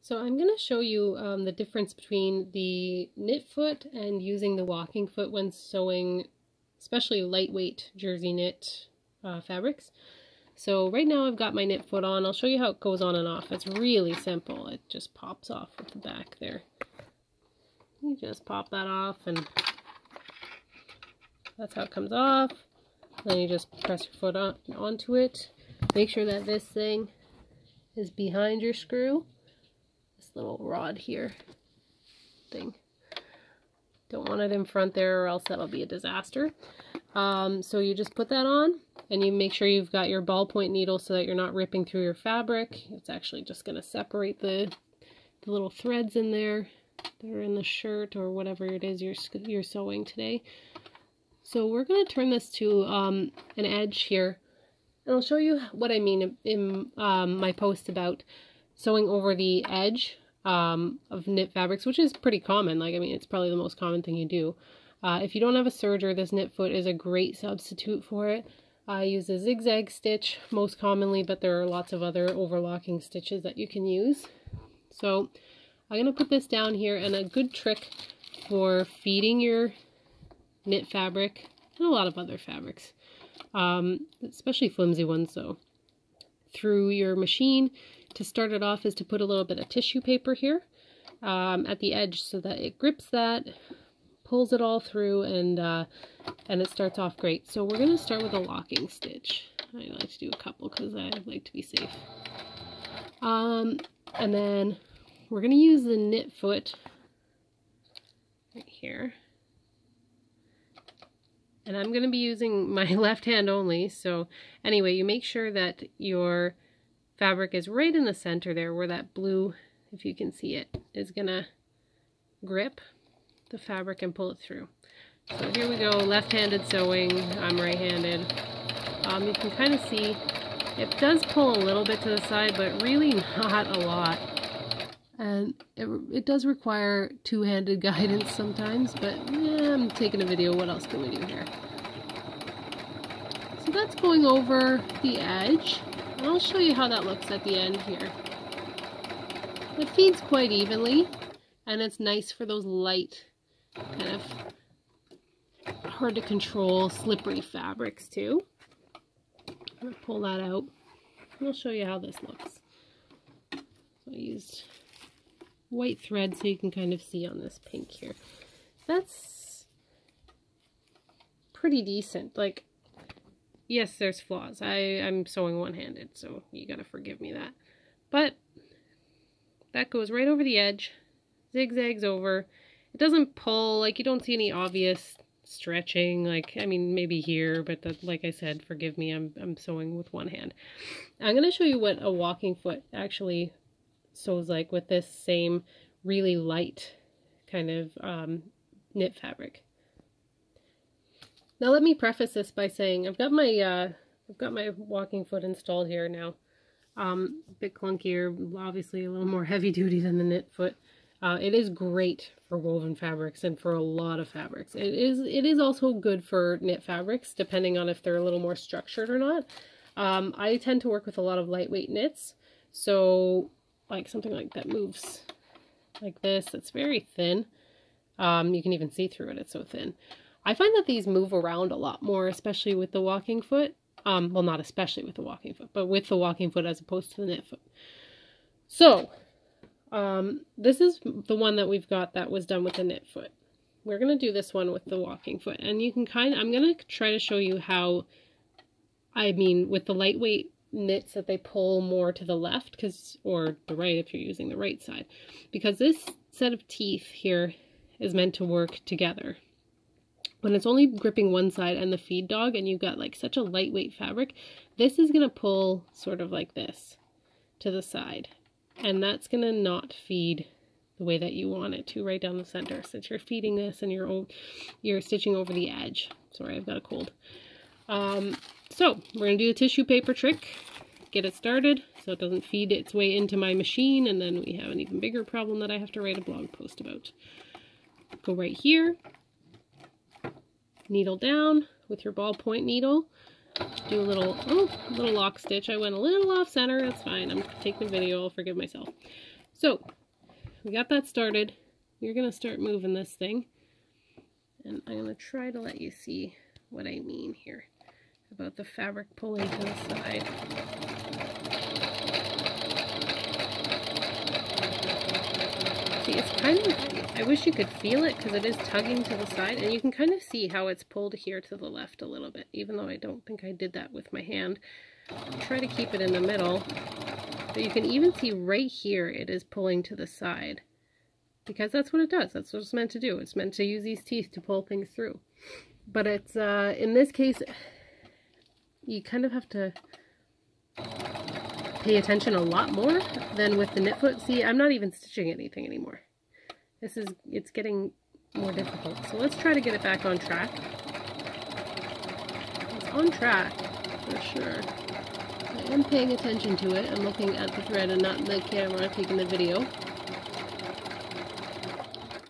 So I'm going to show you the difference between the knit foot and using the walking foot when sewing, especially lightweight jersey knit fabrics. So right now I've got my knit foot on. I'll show you how it goes on and off. It's really simple. It just pops off with the back there. You just pop that off and that's how it comes off. Then you just press your foot onto it. Make sure that this thing is behind your screw. This little rod here thing. Don't want it in front there or else that'll be a disaster. So you just put that on and you make sure you've got your ballpoint needle so that you're not ripping through your fabric. It's actually just going to separate the little threads in there that are in the shirt or whatever it is you're sewing today. So we're going to turn this to an edge here, and I'll show you what I mean in my post about sewing over the edge of knit fabrics, which is pretty common. Like, I mean, it's probably the most common thing you do. If you don't have a serger, this knit foot is a great substitute for it. I use a zigzag stitch most commonly, but there are lots of other overlocking stitches that you can use. So I'm going to put this down here, and a good trick for feeding your knit fabric and a lot of other fabrics, especially flimsy ones, so through your machine, to start it off is to put a little bit of tissue paper here at the edge so that it grips that, pulls it all through, and it starts off great. So we're going to start with a locking stitch. I like to do a couple because I like to be safe. And then we're going to use the knit foot right here. And I'm going to be using my left hand only, so anyway, you make sure that your fabric is right in the center there where that blue, if you can see it, is going to grip the fabric and pull it through. So here we go, left-handed sewing, I'm right-handed. You can kind of see it does pull a little bit to the side, but really not a lot. And it does require two-handed guidance sometimes, but yeah, I'm taking a video. What else can we do here? So that's going over the edge, and I'll show you how that looks at the end here. It feeds quite evenly, and it's nice for those light, kind of hard to control, slippery fabrics too. I'm going to pull that out, and I'll show you how this looks. So I used white thread so you can kind of see on this pink here. That's pretty decent. Like, yes, there's flaws. I'm sewing one-handed, so you gotta forgive me that. But that goes right over the edge, zigzags over. It doesn't pull, like, you don't see any obvious stretching, like, I mean, maybe here, but that, like I said, forgive me, I'm sewing with one hand. I'm gonna show you what a walking foot actually sews like with this same really light kind of knit fabric. Now let me preface this by saying I've got my walking foot installed here now. A bit clunkier, obviously a little more heavy duty than the knit foot. It is great for woven fabrics and for a lot of fabrics. It is also good for knit fabrics, depending on if they're a little more structured or not. I tend to work with a lot of lightweight knits, so like something like that moves like this. It's very thin. You can even see through it. It's so thin. I find that these move around a lot more, especially with the walking foot. Well, not especially with the walking foot, but with the walking foot as opposed to the knit foot. So, this is the one that we've got that was done with the knit foot. We're going to do this one with the walking foot. And you can I'm going to try to show you how, I mean, with the lightweight knits that they pull more to the left, or the right if you're using the right side, because this set of teeth here is meant to work together. When it's only gripping one side and the feed dog and you've got like such a lightweight fabric, this is going to pull sort of like this to the side, and that's going to not feed the way that you want it to right down the center, since you're feeding this and you're stitching over the edge. Sorry, I've got a cold. So we're going to do the tissue paper trick, get it started so it doesn't feed its way into my machine, and then we have an even bigger problem that I have to write a blog post about. Go right here, needle down with your ballpoint needle, do a little lock stitch. I went a little off center, that's fine, I'm taking a video, I'll forgive myself. So, we got that started. You're going to start moving this thing. And I'm going to try to let you see what I mean here about the fabric pulling to the side. See, it's kind of, I wish you could feel it because it is tugging to the side, and you can kind of see how it's pulled here to the left a little bit, even though I don't think I did that with my hand. I'll try to keep it in the middle, but you can even see right here it is pulling to the side. Because that's what it does. That's what it's meant to do. It's meant to use these teeth to pull things through. But it's, in this case, you kind of have to pay attention a lot more than with the knit foot. See, I'm not even stitching anything anymore. It's getting more difficult. So let's try to get it back on track. It's on track, for sure. I am paying attention to it. I'm looking at the thread and not the camera taking the video.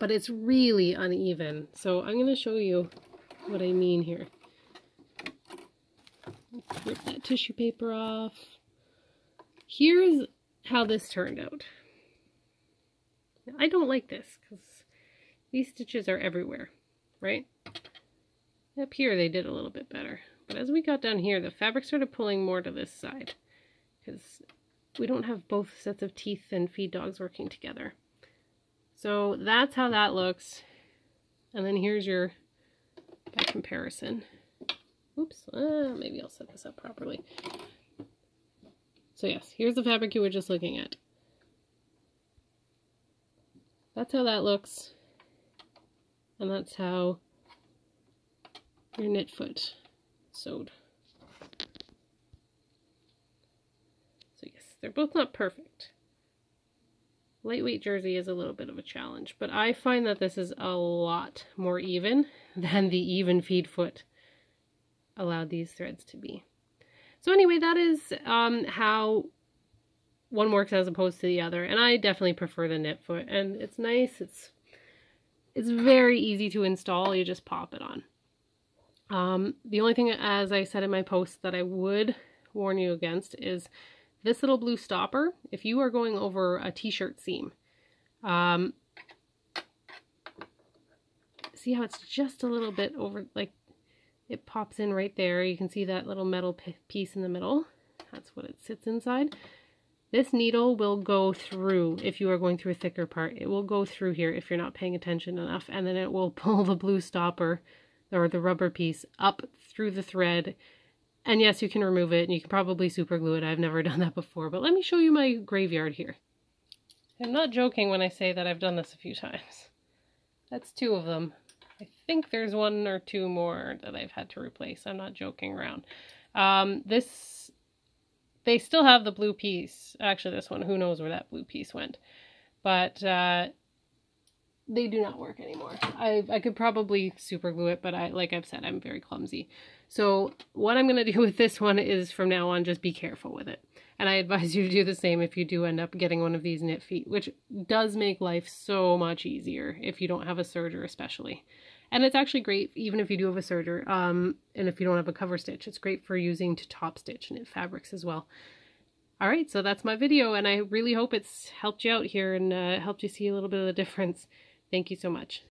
But it's really uneven. So I'm going to show you what I mean here. Rip that tissue paper off. Here's how this turned out. Now, I don't like this because these stitches are everywhere, right? Up here they did a little bit better. But as we got down here, the fabric started pulling more to this side because we don't have both sets of teeth and feed dogs working together. So that's how that looks. And then here's your, by comparison. Oops, maybe I'll set this up properly. So yes, here's the fabric you were just looking at. That's how that looks. And that's how your knit foot sewed. So yes, they're both not perfect. Lightweight jersey is a little bit of a challenge, but I find that this is a lot more even than the even feed foot allowed these threads to be. So anyway, that is how one works as opposed to the other, and I definitely prefer the knit foot, and it's nice. It's very easy to install. You just pop it on. The only thing, as I said in my post, that I would warn you against is this little blue stopper. If you are going over a t-shirt seam, see how it's just a little bit over, like it pops in right there. You can see that little metal piece in the middle. That's what it sits inside. This needle will go through, if you are going through a thicker part, it will go through here if you're not paying attention enough, and then it will pull the blue stopper, or the rubber piece, up through the thread. And yes, you can remove it, and you can probably super glue it. I've never done that before, but let me show you my graveyard here. I'm not joking when I say that I've done this a few times. That's 2 of them. I think there's 1 or 2 more that I've had to replace. I'm not joking around. They still have the blue piece. Actually, this one, who knows where that blue piece went. But they do not work anymore. I could probably super glue it, but like I've said, I'm very clumsy. So what I'm going to do with this one is from now on, just be careful with it. And I advise you to do the same if you do end up getting one of these knit feet, which does make life so much easier if you don't have a serger especially. And it's actually great even if you do have a serger, and if you don't have a cover stitch. It's great for using to top stitch knit fabrics as well. Alright, so that's my video, and I really hope it's helped you out here and helped you see a little bit of the difference. Thank you so much.